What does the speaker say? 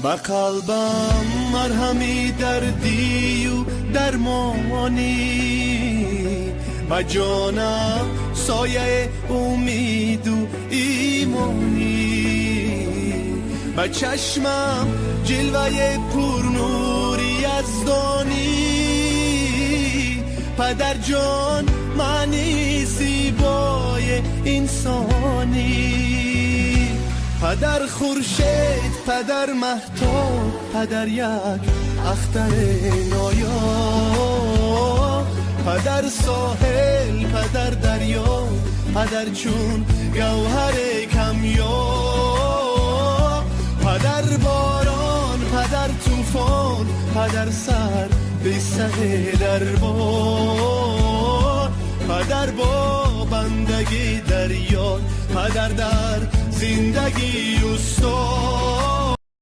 با قلبم مرهمی دردی و درمانی، با جانم سایه امید و ایمانی، با چشمم جلوه پرنوری یزدانی. پدر جان معنی زیبای انسانی، پدر خورشید، پدر مهتاب، پدر یک اختر نایا، پدر ساحل، پدر دریا، پدر چون گوهر کمیا، پدر باران، پدر طوفان، پدر سر به سر دربار، پدر با بندگی دریا، پدر در زندگی استاد.